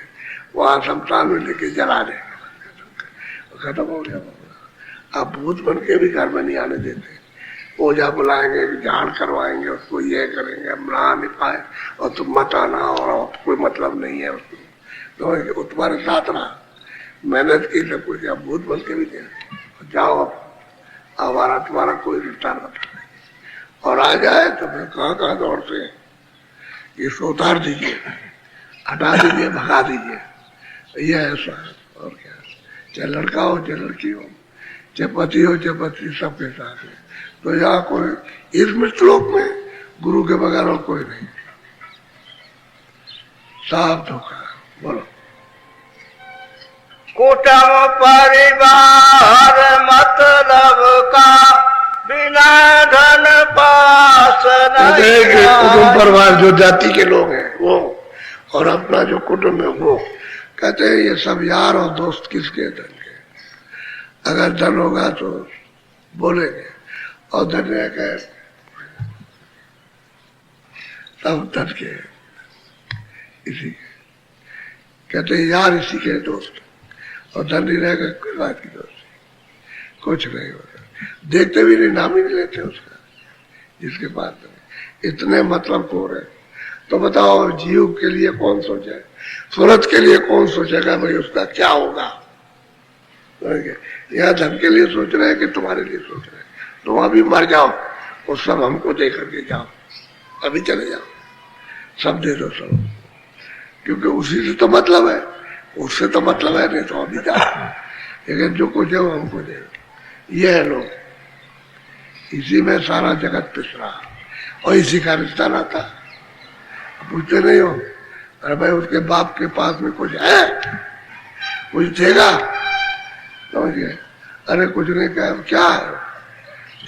वहां शमशान में लेके जला दे, खत्म हो गया। आप भूत बन के भी घर में नहीं आने देते, ओझा बुलाएंगे, झाड़ करवाएंगे, उसको ये करेंगे, हम नहा नहीं पाए और तुम मत आना और कोई मतलब नहीं है उसको, तो तुम्हारे साथ रहा, मेहनत की सब कुछ, आप भूत बन के भी दे जाओ, अब हमारा तुम्हारा कोई रिश्ता न और आ जाए तो फिर कहाँ दौड़ते हैं, इसको उतार दीजिए, हटा दीजिए, भगा दीजिए, ये ऐसा है। और क्या, चाहे लड़का हो चाहे लड़की हो, चाहे पति हो चाहे पत्नी, सबके साथ है। तो यहाँ कोई इस मृतलोक में गुरु के बगैर और कोई नहीं, साफ धोखा। बोलो, कुटुंब परिवार मतलब का बिना धन पास नहीं। कुटुंब परिवार जो जाति के लोग हैं वो, और अपना जो कुटुंब है वो, कहते हैं ये सब यार और दोस्त किसके धन के, अगर धन होगा तो बोलेंगे, और धन है सब धन के, इसी के कहते हैं यार, इसी के दोस्त, और धन नहीं रहेगा कोई बात की दोस्ती, कुछ नहीं होगा, देखते भी नहीं, नाम ही नहीं लेते उसका, जिसके पास इतने मतलब हो रहे। तो बताओ जीव के लिए कौन सोचे, सूरत के लिए कौन सोचेगा भाई उसका क्या होगा। यह धन के लिए सोच रहे हैं कि तुम्हारे लिए सोच रहे हैं, तुम अभी मर जाओ और सब हमको दे करके जाओ, अभी चले जाओ, सब दे दो सब, क्योंकि उसी से तो मतलब है, उससे तो मतलब है नहीं तो अभी जाओ, लेकिन जो कुछ है वो हमको दे दो। ये है लोग, इसी में सारा जगत पिस रहा, और इसी का रिश्ता नाता। पूछते नहीं हो, अरे भाई उसके बाप के पास में कुछ है, कुछ देगा, समझ गए, अरे कुछ नहीं, क्या है,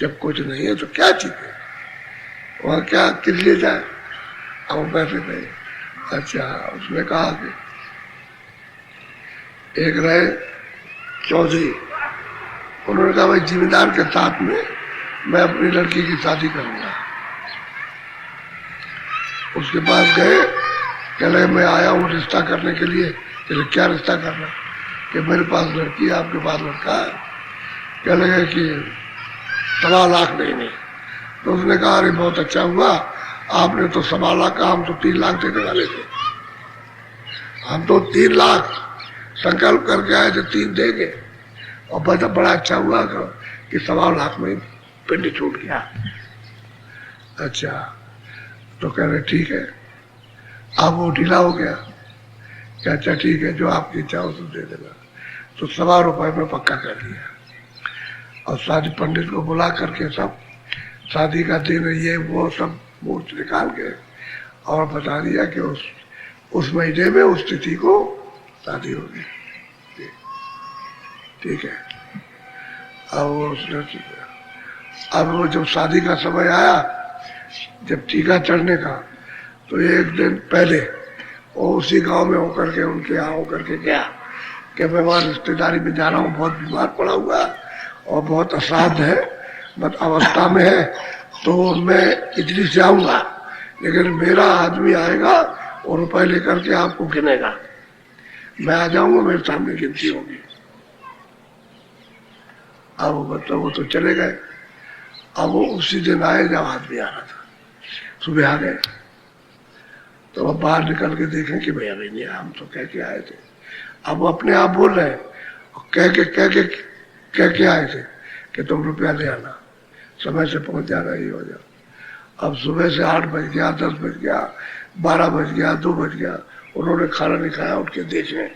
जब कुछ नहीं है तो क्या चीज है, वहां क्या किस लिए जाए, अब पैसे नहीं। अच्छा, उसने कहा कि एक रहे चौधरी, उन्होंने कहा भाई जिम्मेदार के साथ में मैं अपनी लड़की की शादी करूंगा। उसके पास गए, कह रहे मैं आया हूँ रिश्ता करने के लिए। कह क्या रिश्ता करना, कि मेरे पास लड़की है, आपके पास लड़का है। कह लगे कि 1.25 लाख नहीं। तो उसने कहा अरे बहुत अच्छा हुआ, आपने तो 1.25 लाख का, हम तो 3 लाख देने वाले थे, हम तो 3 लाख संकल्प करके आए थे, 3 देंगे, और बड़ा अच्छा हुआ कि 1.25 लाख में पिंड छूट गया। अच्छा, तो कह रहे ठीक है, अब वो ढीला हो गया कि अच्छा ठीक है, जो आपकी इच्छा हो तो दे देना। तो 1.25 रुपए में पक्का कर दिया। और शादी पंडित को बुला करके सब शादी का दिन ये वो सब मुहूर्त निकाल के और बता दिया कि उस महीने में उस तिथि को शादी होगी। ठीक है। अब वो जब शादी का समय आया, जब टीका चढ़ने का, तो एक दिन पहले वो उसी गांव में होकर के उनके यहाँ होकर के गया कि मैं वहां रिश्तेदारी में जा रहा हूँ, बहुत बीमार पड़ा हुआ और बहुत असाध्य है, मत अवस्था में है, तो मैं इटली से आऊंगा, लेकिन मेरा आदमी आएगा और रुपए लेकर के आपको गिनेगा, मैं आ जाऊंगा, मेरे सामने गिनती होगी। अब वो तो चले गए। अब वो उसी दिन आए जब आदमी आ रहा था, सुबह आ गए। तो अब बाहर निकल के देखें कि भैया नहीं आया, हम तो कह के आए थे। अब वो अपने आप बोल रहे हैं, कह के आए थे कि तुम रुपया ले आना, समय से पहुंच जाना, ये हो जाओ। अब सुबह से 8 बज गया, 10 बज गया, 12 बज गया, 2 बज गया, उन्होंने खाना नहीं खाया, उठ के देखें,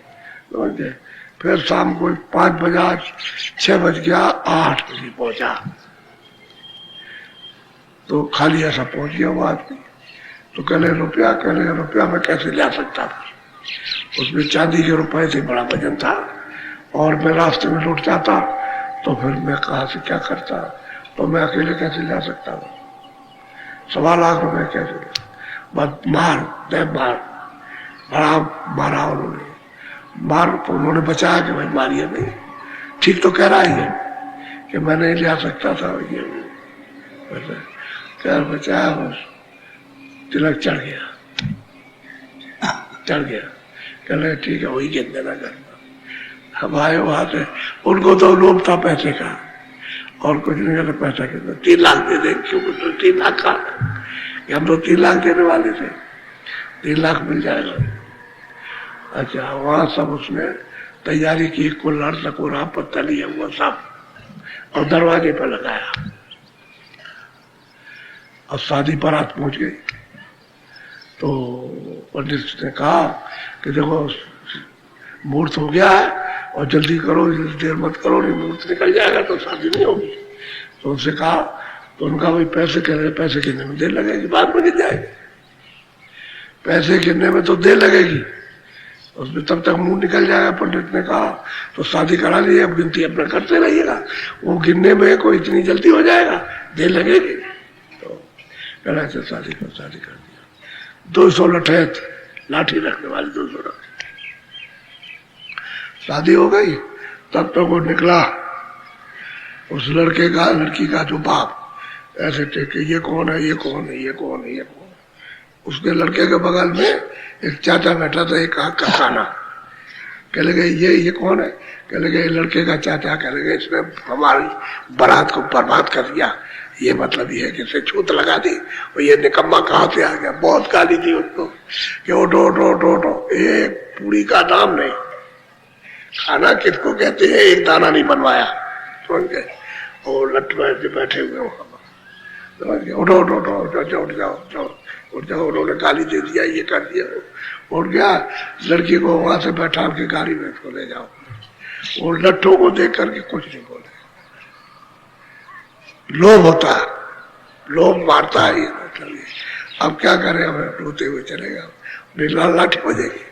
समझ गए। फिर शाम को 5 बजा, 6 बज गया, 8 बजे पहुंचा, तो खाली ऐसा पहुंच गया वो आदमी। तो कहले रुपया मैं कैसे ला सकता था, उसमें चांदी के रुपए थे, बड़ा वजन था, और मैं रास्ते में लौट जाता तो फिर मैं कहाँ से क्या करता, तो मैं अकेले कैसे ला सकता था, 1.25 लाख रुपए कैसे ले। बस बड़ा मारा उन्होंने, मार तो उन्होंने बचाया कि भाई मारिए नहीं, ठीक तो कह रहा है कि मैं नहीं ले सकता था, ये क्या बचाया, बस तिलक चढ़ गया। कहले ठीक है, वही गिन देना करना। हम आए वहां से, उनको तो लोभ था पैसे का और कुछ नहीं, कहते पैसा कितना, 3 लाख दे दे, क्यों, तो 3 लाख का, हम तो 3 लाख देने वाले थे, 3 लाख मिल जाएगा। अच्छा, वहां सब उसने तैयारी की, कुल्हड़ सकोरा पत्ता लिया हुआ सब, और दरवाजे पर लगाया। और शादी बारात पहुंच गई, तो पंडित ने कहा कि देखो मुहूर्त हो गया है और जल्दी करो, देर मत करो, नहीं मुहूर्त निकल जाएगा तो शादी नहीं होगी। तो उनसे कहा, तो उनका भाई पैसे कह रहे, पैसे गिनने में देर लगेगी, बाद में गिन जाएगी, पैसे गिनने में तो देर लगेगी, उसमें तब तक मुंह निकल जाएगा। पंडित ने कहा तो शादी करा लीजिए, अब गिनती अपना करते रहिएगा, वो गिनने में कोई इतनी जल्दी हो जाएगा, देर लगेगी। तो कहना से शादी कर दिया। 200 लठैत, लाठी रखने वाले 200 लठैत, शादी हो गई। तब तक वो निकला, उस लड़की का जो बाप ऐसे थे कि ये कौन है, ये कौन है, ये कौन है, ये कौन है। उसके लड़के के बगल में एक चाचा बैठा था, एक आंख का काना। कह लगे ये कौन है, कह लगे लड़के का चाचा, कह लगे इसने हमारी बारात को बर्बाद कर दिया, ये मतलब ये है कि इसे छूत लगा दी, और ये निकम्मा कहाँ से आ गया। बहुत गाली दी उसको कि उठो, ये पूरी का नाम नहीं, खाना किसको कहते हैं, एक दाना नहीं बनवाया, समझ गए। और लट बैठे हुए वहां, समझ गए, उठ जाओ, उन्होंने गाली दे दिया, ये कर दिया, उठ गया। लड़की को वहां से बैठा के गाड़ी में इसको ले जाओ। और लट्ठों को देख करके कुछ नहीं बोले, लोभ होता है, लोभ मारता है ये। अब क्या करें, हमें रोते हुए चलेगा, लाठी बजेगी।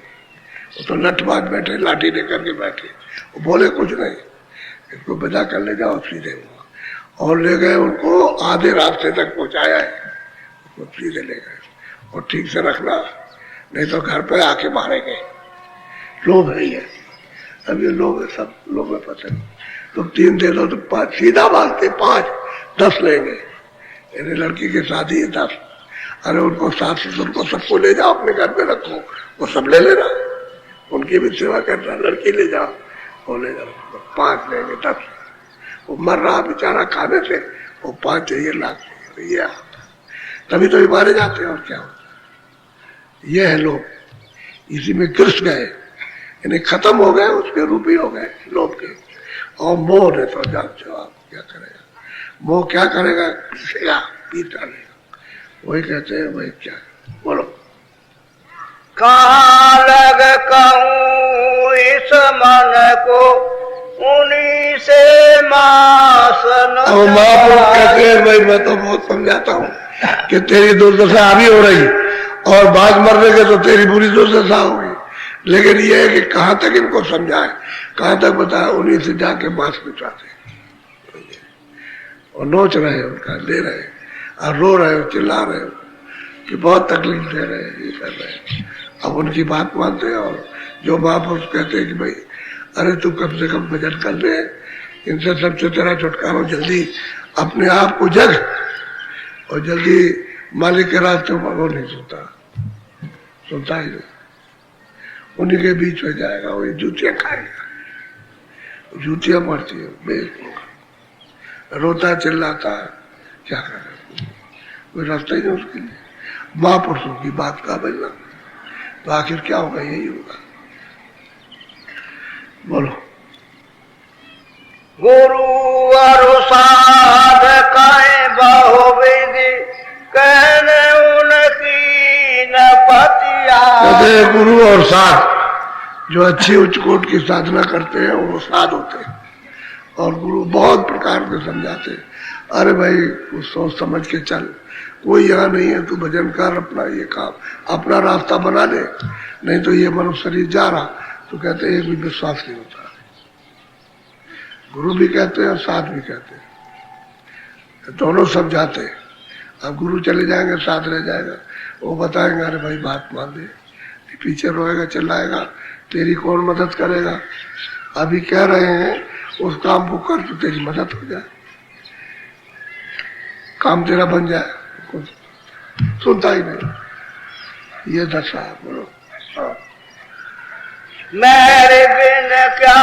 वो तो लठबाज बैठे, लाठी लेकर के बैठे, वो बोले कुछ नहीं, इसको बजा कर ले जाओ सीधे वहां। और ले गए उनको, आधे रास्ते तक पहुंचाया है, उसको सीधे ले गए। और ठीक से रखना, नहीं तो घर पे आके मारेंगे। लोभ है ये, अब ये लोग सब लोग में पता नहीं। तुम 3 दे दो तो 5 सीधा मांगते, 5 10 लेंगे। मेरी लड़की की शादी है 10, अरे उनको साथ से उनको सबको ले जाओ, अपने घर पे रखो, वो सब ले लेना, उनकी भी सेवा करना। लड़की ले जाओ, वो ले जाओ, 5 लेंगे 10। वो मर रहा बेचारा खाने से, वो 5 चाहिए, लाख चाहिए, ये तभी तो ये मारे जाते हैं। और क्या होता है, ये है लोग, इसी में कृष्ण गए, यानी खत्म हो गए, उसके रूपी हो गए लोग के। और मोह ने तो जानते हो आप क्या करेगा, मोह क्या करेगा, पीट डालेगा। वही कहते हैं भाई क्या, बोलो। कहाँ लग कहूँ इस मन को, उन्हीं से मासन। अब महापुरुष कहते हैं भाई मैं तो बहुत समझाता हूँ कि तेरी दुर्दशा अभी हो रही और बाद मरने के तो तेरी बुरी दुर्दशा होगी, लेकिन ये है कि कहाँ तक इनको समझाए, कहाँ तक बताए, उन्हीं से जाके मांस पिटवाते और नोच रहे हैं, उनका ले रहे हैं और रो रहे हो, चिल्ला रहे हो कि बहुत तकलीफ दे रहे हैं, ये कर रहे हैं। अब उनकी बात मानते हैं और जो महापुरुष कहते हैं कि भाई अरे तू कम से कम भजन कर ले, इनसे सबसे तेरा छुटकारा जल्दी, अपने आप को जग और जल्दी मालिक के रास्ते पर। वो नहीं सुनता ही नहीं, उन्हीं के बीच में जाएगा, वही जूतियां खाएगा, जूतियां पड़ती है, रोता चिल्लाता, क्या करे, कोई रास्ता ही नहीं उसके लिए। महापुरुषों की बात का बनना तो आखिर क्या होगा, यही होगा। बोलो। गुरु अरुसाध कहे बहुविधि कहने उनकी न पतिया। कहते गुरु और साध, जो अच्छी उच्च कोट की साधना करते हैं वो साध होते हैं, और गुरु बहुत प्रकार के समझाते हैं, अरे भाई कुछ सोच समझ के चल, कोई यहाँ नहीं है, तू भजन कर, अपना ये काम, अपना रास्ता बना ले, नहीं तो ये मनुष्य शरीर जा रहा। तो कहते हैं एक भी विश्वास नहीं होता। गुरु भी कहते हैं, साध भी कहते हैं, दोनों समझाते हैं। अब गुरु चले जाएंगे, साध रह जाएगा, वो बताएंगे अरे भाई बात मान ले, पीछे रोएगा चिल्लाएगा, तेरी कौन मदद करेगा, अभी कह रहे हैं उस काम को कर तो तेरी मदद हो जाए, काम तेरा बन जाए, सुनता ही नहीं। ये दशा है। बोलो। मेरे बिन क्या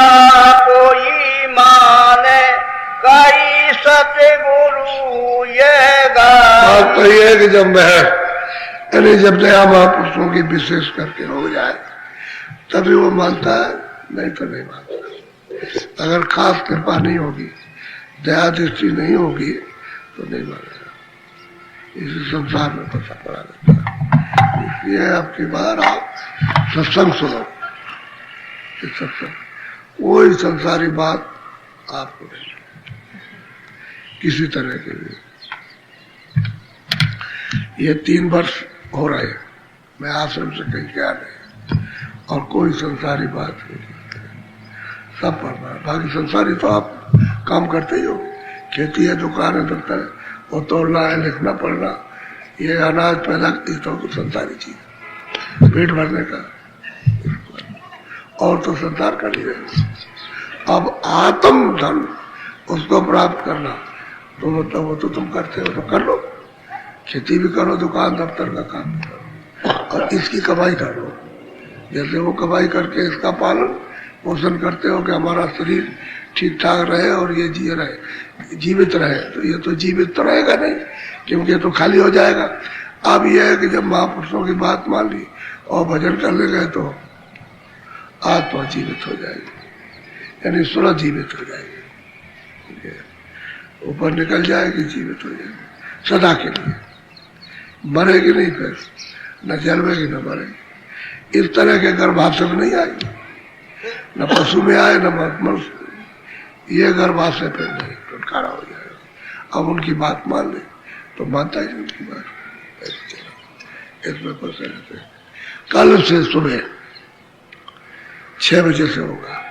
कोई माने, कई सतगुरु ये बात तो ये है कि जब यानी जब दया महापुरुषों की विशेष करके हो जाए तभी वो मानता है, नहीं तो नहीं मानता। अगर खास कृपा नहीं होगी, दया दृष्टि नहीं होगी तो नहीं मानेगा। इसी संसार में फंसा पड़ा रहता है। इसलिए आपकी बार आप सत्संग सुनो, सत्संग कोई संसारी बात आपको नहीं किसी तरह के लिए। ये 3 वर्ष हो रहे हैं, मैं आश्रम से कहीं गया नहीं और कोई संसारी बात नहीं, सब पढ़ना है। बाकी संसारी तो आप काम करते ही हो, खेती है, दुकान है, दफ्तर है, वो तोड़ना है, लिखना पढ़ना, ये अनाज पैदा करती तो संसारी चीज, पेट भरने का, और तो संसार कर ही रहे। अब आत्म धन उसको प्राप्त करना तो मतलब वो तो तुम करते हो तो कर लो, खेती भी करो, दुकान दफ्तर का काम भी करो, और इसकी कमाई कर लो। जैसे वो कमाई करके इसका पालन पोषण करते हो कि हमारा शरीर ठीक ठाक रहे और ये जी रहे, जीवित रहे, तो ये तो जीवित तो रहेगा नहीं, क्योंकि ये तो खाली हो जाएगा। अब यह है कि जब महापुरुषों की बात मान ली और भजन करने गए तो आत्मा जीवित हो जाएगी, यानी स्वतः जीवित हो जाएगी, ऊपर निकल जाएगी, जीवित हो जाएगी सदा के लिए, मरेगी नहीं, फिर न जन्मेगी न मरेगी। इस तरह के गर्भाशय में नहीं आएगी, न पशु में आए न मनुष्य, ये गर्भाशय पे नहीं, छुटकारा हो जाएगा। अब उनकी बात मान ले तो मानता ही उनकी बात, इसमें फंसे रहते। कल से सुबह 6 बजे से होगा।